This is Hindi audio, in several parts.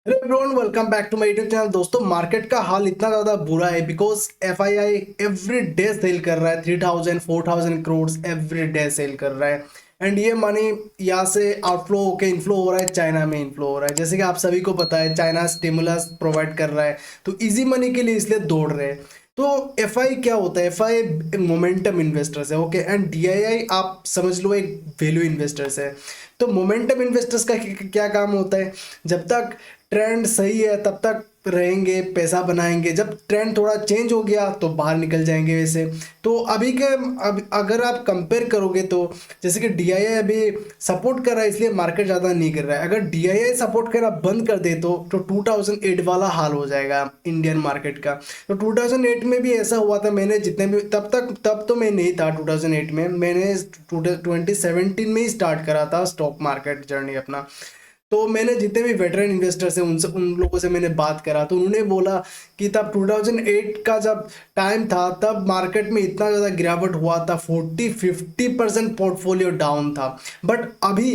Hello everyone, welcome back to my YouTube channel. दोस्तों, मार्केट का हाल इतना ज़्यादा बुरा है because FII every day sell कर रहा है 3000 4000 करोड़ एवरी डे सेल कर रहा है। एंड ये मनी यहाँ से आउटफ्लो होके इनफ्लो हो रहा है, चाइना में इनफ्लो हो रहा है। जैसे कि आप सभी को पता है, चाइना स्टिमुलस प्रोवाइड कर रहा है, तो इजी मनी के लिए इसलिए दौड़ रहे हैं। तो एफआई क्या होता है? एफआई मोमेंटम इन्वेस्टर्स है, ओके। एंड डीआईआई आप समझ लो एक वैल्यू इन्वेस्टर्स है। तो मोमेंटम इन्वेस्टर्स का क्या काम होता है? जब तक ट्रेंड सही है तब तक रहेंगे, पैसा बनाएंगे। जब ट्रेंड थोड़ा चेंज हो गया तो बाहर निकल जाएंगे वैसे। तो अभी के अब अगर आप कंपेयर करोगे तो जैसे कि डीआईआई अभी सपोर्ट कर रहा है, इसलिए मार्केट ज़्यादा नहीं कर रहा है। अगर डीआईआई सपोर्ट करना बंद कर दे तो 2008 वाला हाल हो जाएगा इंडियन मार्केट का। तो 2008 में भी ऐसा हुआ था। मैंने जितने भी तब तो मैं नहीं था 2008 में, मैंने 2017 में ही स्टार्ट करा था स्टॉक मार्केट जर्नी अपना। तो मैंने जितने भी वेटरन इन्वेस्टर्स हैं उनसे, उन लोगों से मैंने बात करा, तो उन्होंने बोला कि तब 2008 का जब टाइम था तब मार्केट में इतना ज़्यादा गिरावट हुआ था, 40-50% पोर्टफोलियो डाउन था। बट अभी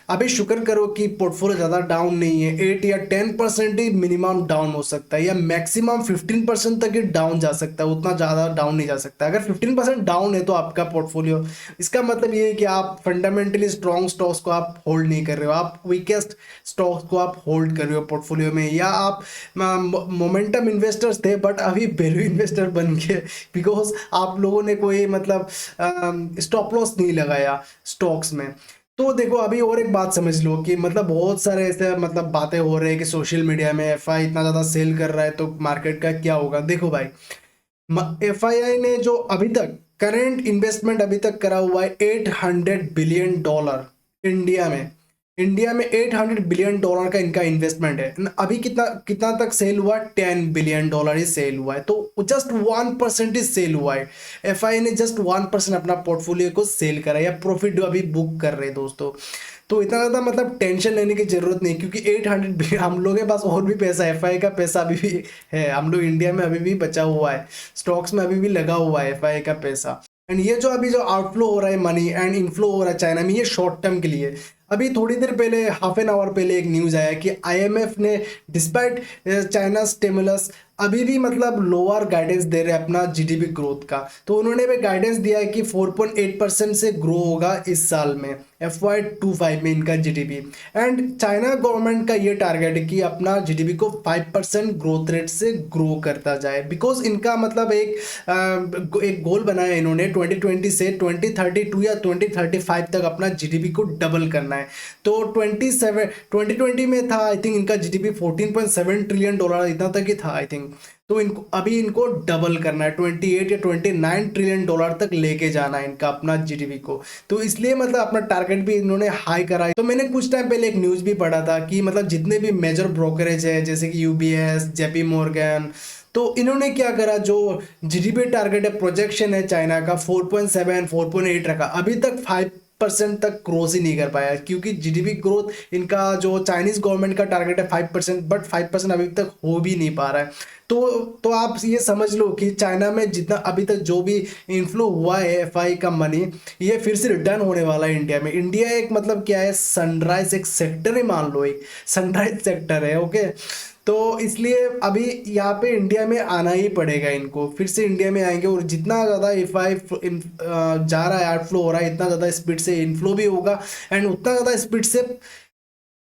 अभी शुक्र करो कि पोर्टफोलियो ज़्यादा डाउन नहीं है। 8 या 10% ही मिनिमम डाउन हो सकता है, या मैक्सिमम 15% तक ही डाउन जा सकता है। उतना ज़्यादा डाउन नहीं जा सकता। अगर 15% डाउन है तो आपका पोर्टफोलियो, इसका मतलब ये है कि आप फंडामेंटली स्ट्रॉन्ग स्टॉक्स को आप होल्ड नहीं कर रहे हो, आप वीकेस्ट स्टॉक्स को आप होल्ड कर रहे हो पोर्टफोलियो में। या आप मोमेंटम इन्वेस्टर्स थे बट अभी वैल्यू इन्वेस्टर बन गए बिकॉज आप लोगों ने कोई मतलब स्टॉप लॉस नहीं लगाया स्टॉक्स में। तो देखो, अभी और एक बात समझ लो कि मतलब बहुत सारे ऐसे मतलब बातें हो रहे हैं कि सोशल मीडिया में एफआई इतना ज़्यादा सेल कर रहा है तो मार्केट का क्या होगा। देखो भाई, एफआईआई ने जो अभी तक करंट इन्वेस्टमेंट अभी तक करा हुआ है $800 बिलियन इंडिया में 800 बिलियन डॉलर का इनका इन्वेस्टमेंट है। अभी कितना कितना तक सेल हुआ? $10 बिलियन ही सेल हुआ है। तो जस्ट 1% ही सेल हुआ है। एफआई ने जस्ट 1% अपना पोर्टफोलियो को सेल करा है, या प्रॉफिट अभी बुक कर रहे हैं दोस्तों। तो इतना ज़्यादा मतलब टेंशन लेने की जरूरत नहीं, क्योंकि 800 हम लोग के पास और भी पैसा है, एफआई का पैसा अभी भी है। हम लोग इंडिया में अभी भी बचा हुआ है, स्टॉक्स में अभी भी लगा हुआ है एफआई का पैसा। एंड ये जो अभी जो आउटफ्लो हो रहा है मनी एंड इनफ्लो हो रहा है चाइना में, ये शॉर्ट टर्म के लिए। अभी थोड़ी देर पहले, हाफ एन आवर पहले, एक न्यूज़ आया कि आईएमएफ ने डिस्पाइट चाइना स्टिमुलस अभी भी मतलब लोअर गाइडेंस दे रहे हैं अपना जीडीपी ग्रोथ का। तो उन्होंने भी गाइडेंस दिया है कि 4.8% से ग्रो होगा इस साल में, FY25 में इनका जीडीपी। एंड चाइना गवर्नमेंट का ये टारगेट है कि अपना जीडीपी को 5% ग्रोथ रेट से ग्रो करता जाए। बिकॉज इनका मतलब एक गोल बनाया है इन्होंने 2020 से 2032 या 2035 तक अपना जीडीपी को डबल करना है। तो 2020 में था आई थिंक इनका जीडीपी $14.7 ट्रिलियन इतना तक ही था आई थिंक। तो इनको अभी इनको डबल करना है, 28 या $29 ट्रिलियन तक लेके जाना है इनका अपना जीडीपी को। तो इसलिए मतलब अपना टारगेट भी इन्होंने हाई करा है। तो मैंने कुछ टाइम पहले एक न्यूज़ भी पढ़ा था कि मतलब जितने भी मेजर ब्रोकरेज है जैसे कि यूबीएस, जेपी मॉर्गन, तो इन्होंने क्या करा, जो जीडीपी टारगेट है, प्रोजेक्शन है चाइना का 4.7 4.8 रखा, अभी तक 5% तक क्रॉस ही नहीं कर पाया। क्योंकि जीडीपी ग्रोथ इनका जो चाइनीज गवर्नमेंट का टारगेट है 5%, बट 5% अभी तक हो भी नहीं पा रहा है। तो आप ये समझ लो कि चाइना में जितना अभी तक जो भी इन्फ्लो हुआ है एफआई का मनी, ये फिर से रिटर्न होने वाला है इंडिया में। इंडिया एक मतलब क्या है, सनराइज एक सेक्टर ही मान लो, एक सनराइज सेक्टर है, ओके। तो इसलिए अभी यहाँ पे इंडिया में आना ही पड़ेगा इनको, फिर से इंडिया में आएंगे। और जितना ज़्यादा एफआई जा रहा है, आउटफ्लो हो रहा है, इतना ज़्यादा स्पीड से इनफ्लो भी होगा, एंड उतना ज़्यादा स्पीड से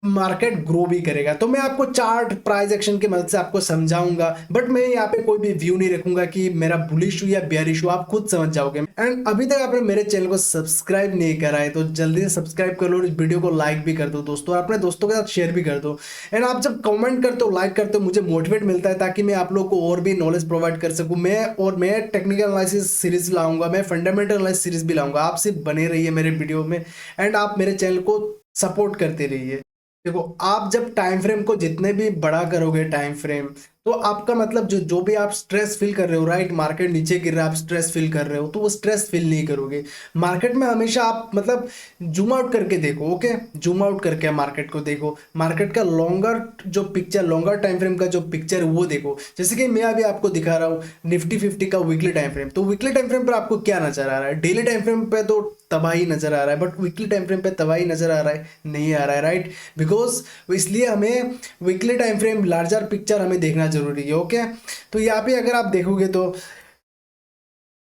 मार्केट ग्रो भी करेगा। तो मैं आपको चार्ट प्राइस एक्शन की मदद से आपको समझाऊंगा, बट मैं यहाँ पे कोई भी व्यू नहीं रखूंगा कि मेरा बुलिश हो या बेयरिश हो, आप खुद समझ जाओगे। एंड अभी तक आपने मेरे चैनल को सब्सक्राइब नहीं करा है तो जल्दी से सब्सक्राइब कर लो, और इस वीडियो को लाइक भी कर दो दोस्तों, और अपने दोस्तों के साथ शेयर भी कर दो। एंड आप जब कमेंट करते हो, लाइक करते हो, मुझे मोटिवेट मिलता है ताकि मैं आप लोग को और भी नॉलेज प्रोवाइड कर सकूं। मैं टेक्निकल एनालिसिस सीरीज लाऊंगा, मैं फंडामेंटल एनालिसिस सीरीज भी लाऊंगा। आप सिर्फ बने रहिए मेरे वीडियो में, एंड आप मेरे चैनल को सपोर्ट करते रहिए। देखो, आप जब टाइम फ्रेम को जितने भी बड़ा करोगे टाइम फ्रेम, तो आपका मतलब जो जो भी आप स्ट्रेस फील कर रहे हो, राइट, मार्केट नीचे गिर रहा है, आप स्ट्रेस फील कर रहे हो, तो वो स्ट्रेस फील नहीं करोगे। मार्केट में हमेशा आप मतलब जूम आउट करके देखो, ओके, जूम आउट करके मार्केट को देखो, मार्केट का लॉन्गर जो पिक्चर, लॉन्गर टाइम फ्रेम का जो पिक्चर है वो देखो। जैसे कि मैं अभी आपको दिखा रहा हूँ निफ्टी 50 का वीकली टाइम फ्रेम, तो वीकली टाइम फ्रेम पर आपको क्या नजर आ रहा है? डेली टाइम फ्रेम पे तो तबाही नजर आ रहा है, बट वीकली टाइम फ्रेम पे तबाही नजर आ रहा है? नहीं आ रहा है, राइट, बिकॉज इसलिए हमें weekly time frame, larger picture हमें देखना जरूरी है, ओके। तो यहाँ पे अगर आप देखोगे तो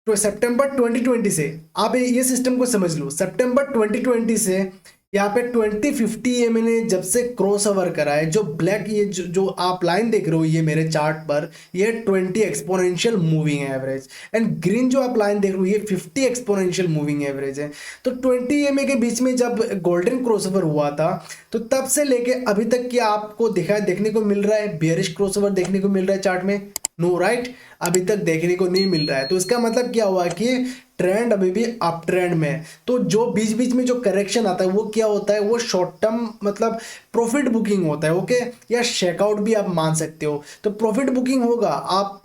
सितंबर 2020 से आप ये सिस्टम को समझ लो, सितंबर 2020 से यहाँ पे 2050 EMA ने जब से क्रॉस ओवर करा है, जो ब्लैक ये जो आप लाइन देख रहे हो ये मेरे चार्ट पर, ये 20 exponential moving average, and green जो आप लाइन देख रहे हो ये 50 एक्सपोनेंशियल मूविंग एवरेज है। तो 20 EMA के बीच में जब गोल्डन क्रॉस ओवर हुआ था, तो तब से लेके अभी तक क्या आपको देखने को मिल रहा है बेयरिश क्रॉस ओवर देखने को मिल रहा है चार्ट में? नो, राइट, अभी तक देखने को नहीं मिल रहा है। तो इसका मतलब क्या हुआ कि ट्रेंड अभी भी अप ट्रेंड में है। तो जो बीच बीच में जो करेक्शन आता है वो क्या होता है? वो शॉर्ट टर्म मतलब प्रॉफिट बुकिंग होता है, ओके, या शेकआउट भी आप मान सकते हो। तो प्रॉफिट बुकिंग होगा, आप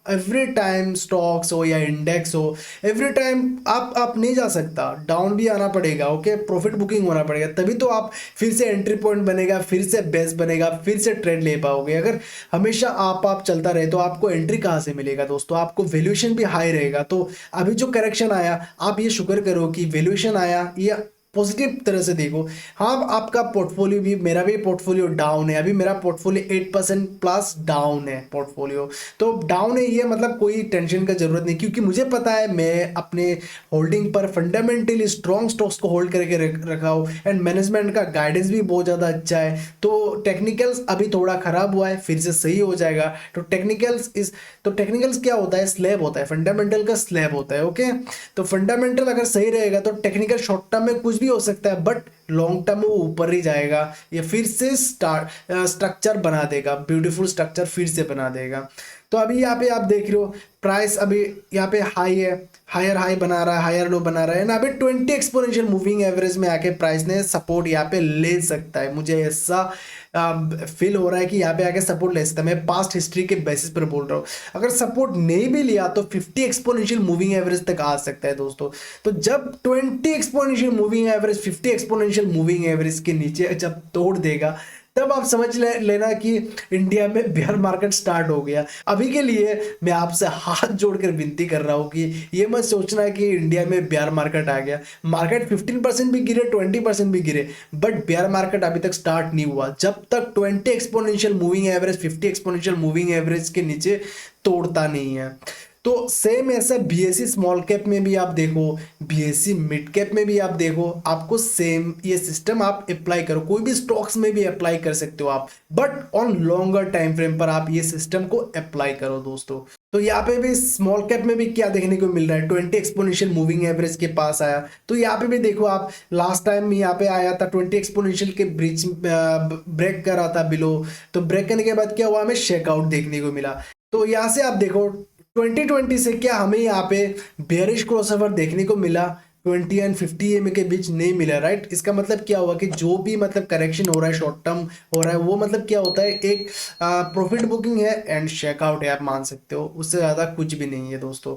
एवरी टाइम स्टॉक्स हो या इंडेक्स हो, एवरी टाइम आप नहीं जा सकता, डाउन भी आना पड़ेगा, ओके, प्रॉफिट बुकिंग होना पड़ेगा, तभी तो आप फिर से एंट्री पॉइंट बनेगा, फिर से बेस बनेगा, फिर से ट्रेड ले पाओगे। अगर हमेशा आप चलता रहे तो आपको एंट्री कहाँ से मिलेगा दोस्तों? आपको वैल्यूएशन भी हाई रहेगा। तो अभी जो करेक्शन आया, आप ये शुक्र करो कि वैल्यूएशन आया, ये पॉजिटिव तरह से देखो। हाँ, आपका पोर्टफोलियो भी, मेरा भी पोर्टफोलियो डाउन है, अभी मेरा पोर्टफोलियो 8% प्लस डाउन है पोर्टफोलियो। तो डाउन है ये मतलब कोई टेंशन का जरूरत नहीं, क्योंकि मुझे पता है मैं अपने होल्डिंग पर फंडामेंटली स्ट्रॉन्ग स्टॉक्स को होल्ड करके रखा हूँ, एंड मैनेजमेंट का गाइडेंस भी बहुत ज़्यादा अच्छा है। तो टेक्निकल्स अभी थोड़ा खराब हुआ है, फिर से सही हो जाएगा। तो टेक्निकल्स क्या होता है? स्लैब होता है, फंडामेंटल का स्लैब होता है, ओके। तो फंडामेंटल अगर सही रहेगा तो टेक्निकल शॉर्ट टर्म में कुछ भी हो सकता है, बट लॉन्ग टर्म में वो ऊपर ही जाएगा, ये फिर से स्ट्रक्चर बना देगा, ब्यूटीफुल स्ट्रक्चर फिर से बना देगा। तो अभी यहाँ पे आप देख रहे हो प्राइस अभी यहाँ पे हाई है, हायर हाई बना रहा है, हायर लो बना रहा है ना। अभी 20 एक्सपोनेंशियल मूविंग एवरेज में आके प्राइस ने सपोर्ट यहाँ पे ले सकता है, मुझे ऐसा फील हो रहा है कि यहाँ पे आके सपोर्ट ले सकता है। मैं पास्ट हिस्ट्री के बेसिस पर बोल रहा हूँ, अगर सपोर्ट नहीं भी लिया तो 50 एक्सपोनेंशियल मूविंग एवरेज तक आ सकता है दोस्तों। तो जब 20 exponential moving average 50 exponential moving average के नीचे जब तोड़ देगा, तब आप समझ लेना कि इंडिया में बेयर मार्केट स्टार्ट हो गया। अभी के लिए मैं आपसे हाथ जोड़कर विनती कर रहा हूं कि ये मत सोचना कि इंडिया में बेयर मार्केट आ गया। मार्केट 15% भी गिरे, 20% भी गिरे, बट बेयर मार्केट अभी तक स्टार्ट नहीं हुआ जब तक 20 exponential moving average 50 exponential moving average के नीचे तोड़ता नहीं है। तो सेम ऐसा बीएससी स्मॉल कैप में भी आप देखो, बीएससी मिड कैप में भी आप देखो, आपको सेम ये सिस्टम आप अप्लाई करो, कोई भी स्टॉक्स में भी अप्लाई कर सकते हो आप, but on longer time frame पर आप ये सिस्टम को अप्लाई करो दोस्तों। तो यहाँ पे भी स्मॉल कैप में भी क्या देखने को मिल रहा है? 20 एक्सपोनेंशियल मूविंग एवरेज के पास आया। तो यहाँ पे भी देखो, आप लास्ट टाइम यहाँ पे आया था 20 एक्सपोनेंशियल के ब्रिज ब्रेक कर रहा था बिलो, तो ब्रेक करने के बाद क्या हुआ? हमें शेकआउट देखने को मिला। तो यहाँ से आप देखो 2020 से क्या हमें यहाँ पे बेयरिश क्रॉसओवर देखने को मिला, 20 एंड 50 EMA के बीच नहीं मिला, राइट। इसका मतलब क्या हुआ कि जो भी मतलब करेक्शन हो रहा है, शॉर्ट टर्म हो रहा है, वो मतलब क्या होता है? एक प्रॉफिट बुकिंग है एंड शेकआउट है, आप मान सकते हो, उससे ज़्यादा कुछ भी नहीं है दोस्तों।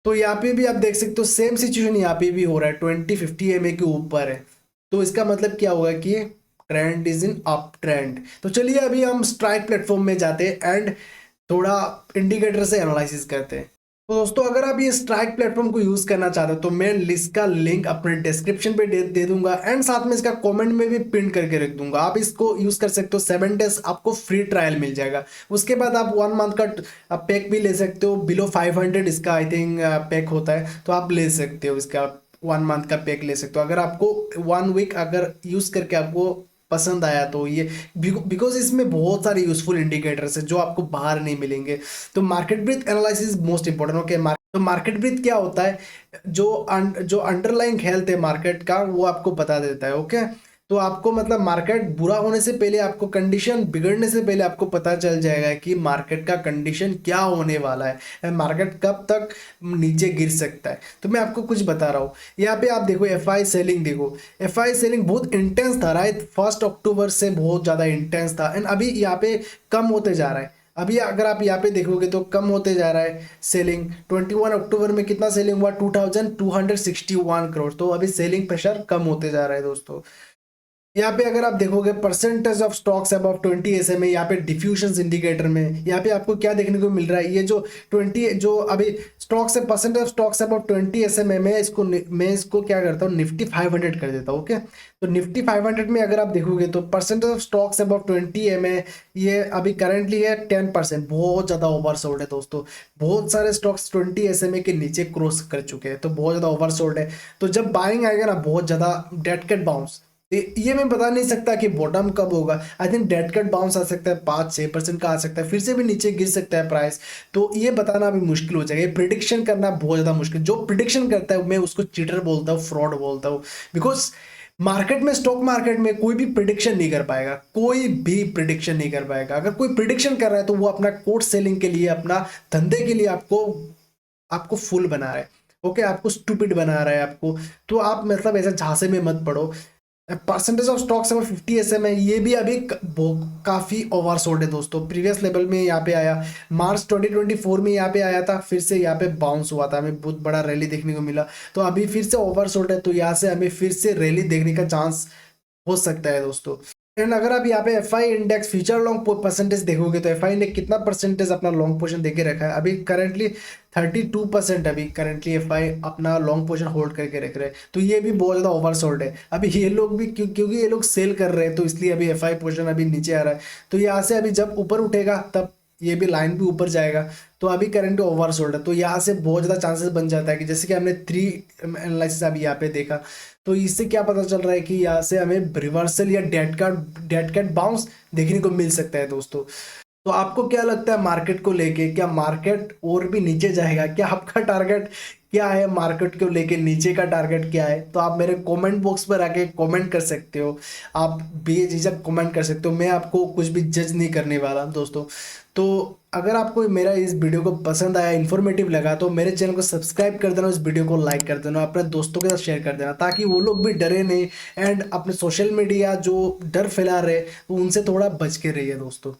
तो यहाँ पे भी आप देख सकते हो सेम सिचुएशन यहाँ पे भी हो रहा है, 20-50 EMA के ऊपर है। तो इसका मतलब क्या होगा कि trend is in up trend. तो चलिए अभी हम स्ट्राइक प्लेटफॉर्म में जाते हैं एंड थोड़ा इंडिकेटर से एनालिसिस करते हैं। तो दोस्तों अगर आप ये स्ट्राइक प्लेटफॉर्म को यूज करना चाहते हो तो मैं इसका लिंक अपने डिस्क्रिप्शन पे दे दूंगा, एंड साथ में इसका कमेंट में भी पिन करके रख दूंगा। आप इसको यूज कर सकते हो, 7 डेज आपको फ्री ट्रायल मिल जाएगा। उसके बाद आप 1 मंथ का पैक भी ले सकते हो, बिलो 500 इसका आई थिंक पैक होता है, तो आप ले सकते हो इसका 1 मंथ का पैक ले सकते हो। अगर आपको 1 वीक अगर यूज करके आपको पसंद आया तो ये बिकॉज इसमें बहुत सारे यूजफुल इंडिकेटर्स है जो आपको बाहर नहीं मिलेंगे। तो market breathe analysis most important, okay. तो मार्केट ब्रीथ क्या होता है? जो अंडरलाइंग हेल्थ है मार्केट का वो आपको बता देता है, ओके। तो आपको मतलब मार्केट बुरा होने से पहले, आपको कंडीशन बिगड़ने से पहले आपको पता चल जाएगा कि मार्केट का कंडीशन क्या होने वाला है, मार्केट कब तक नीचे गिर सकता है। तो मैं आपको कुछ बता रहा हूँ। यहाँ पे आप देखो एफआई सेलिंग, देखो एफआई सेलिंग बहुत इंटेंस था, राइट। 1 अक्टूबर से बहुत ज़्यादा इंटेंस था, एंड अभी यहाँ पे कम होते जा रहा है। अभी अगर आप यहाँ पे देखोगे तो कम होते जा रहा है सेलिंग। 21 अक्टूबर में कितना सेलिंग हुआ, 2261 करोड़। तो अभी सेलिंग प्रेशर कम होते जा रहा है दोस्तों। यहाँ पे अगर आप देखोगे percentage of stocks above 20 SMA, यहाँ पे डिफ्यूजन इंडिकेटर में यहाँ पे आपको क्या देखने को मिल रहा है, ये जो 20 जो अभी स्टॉक्स है, percentage of stocks above 20 SMA में मैं इसको क्या करता हूँ, निफ्टी 500 कर देता हूँ। ओके, तो निफ्टी 500 में अगर आप देखोगे तो percentage of stocks above 20 MA ये अभी करंटली है 10%। बहुत ज़्यादा ओवरसोल्ड है दोस्तों। बहुत सारे स्टॉक्स 20 एसएमए के नीचे क्रॉस कर चुके हैं, तो बहुत ज़्यादा ओवरसोल्ड है। तो जब बाइंग आएगा ना, बहुत ज़्यादा डेड कैट बाउंस, ये मैं बता नहीं सकता कि बॉटम कब होगा। I think dead cat bounce आ सकता है, 5-6% का आ सकता है, फिर से भी नीचे गिर सकता है प्राइस। तो ये बताना अभी मुश्किल हो जाएगा, ये प्रिडिक्शन करना बहुत ज़्यादा मुश्किल। जो प्रिडिक्शन करता है मैं उसको चीटर बोलता हूँ, फ्रॉड बोलता हूँ। बिकॉज मार्केट में, स्टॉक मार्केट में कोई भी प्रिडिक्शन नहीं कर पाएगा, कोई भी प्रिडिक्शन नहीं कर पाएगा। अगर कोई प्रिडिक्शन कर रहा है तो वो अपना कोर्ट सेलिंग के लिए, अपना धंधे के लिए आपको आपको फुल बना रहा है। ओके, आपको स्टूपिड बना रहा है आपको। तो आप मतलब ऐसा झांसे में मत पड़ो। परसेंटेज ऑफ स्टॉक्स अगर 50 एसएम है, ये भी अभी काफ़ी ओवरसोल्ड है दोस्तों। प्रीवियस लेवल में यहाँ पे आया, मार्च 2024 में यहाँ पे आया था, फिर से यहाँ पे बाउंस हुआ था, हमें बहुत बड़ा रैली देखने को मिला। तो अभी फिर से ओवरसोल्ड है, तो यहाँ से हमें फिर से रैली देखने का चांस हो सकता है दोस्तों। एंड अगर आप यहाँ पे FI index future long percentage देखोगे तो एफआई ने कितना परसेंटेज अपना लॉन्ग पोजीशन देके रखा है, अभी करंटली 32%। अभी करंटली एफआई अपना लॉन्ग पोजीशन होल्ड करके रख रहे हैं। तो ये भी बहुत ज़्यादा ओवरसोल्ड है। अभी ये लोग भी क्योंकि ये लोग सेल कर रहे हैं, तो इसलिए अभी एफआई पोजीशन अभी नीचे आ रहा है। तो यहाँ से अभी जब ऊपर उठेगा तब ये भी लाइन भी ऊपर जाएगा। तो अभी करंट ओवरसोल्ड है, तो यहाँ से बहुत ज़्यादा चांसेस बन जाता है कि जैसे कि हमने 3 एनालिसिस अभी यहाँ पे देखा, तो इससे क्या पता चल रहा है कि यहाँ से हमें रिवर्सल या डेड कैट बाउंस देखने को मिल सकता है दोस्तों। तो आपको क्या लगता है मार्केट को लेके, क्या मार्केट और भी नीचे जाएगा? क्या आपका टारगेट क्या है मार्केट को लेके, नीचे का टारगेट क्या है? तो आप मेरे कमेंट बॉक्स पर आके कमेंट कर सकते हो, आप बेझिझक कमेंट कर सकते हो। मैं आपको कुछ भी जज नहीं करने वाला दोस्तों। तो अगर आपको मेरा इस वीडियो को पसंद आया, इन्फॉर्मेटिव लगा, तो मेरे चैनल को सब्सक्राइब कर देना, इस वीडियो को लाइक कर देना, अपने दोस्तों के साथ शेयर कर देना, ताकि वो लोग भी डरे नहीं। एंड अपने सोशल मीडिया जो डर फैला रहे, उनसे थोड़ा बच के रहिए दोस्तों।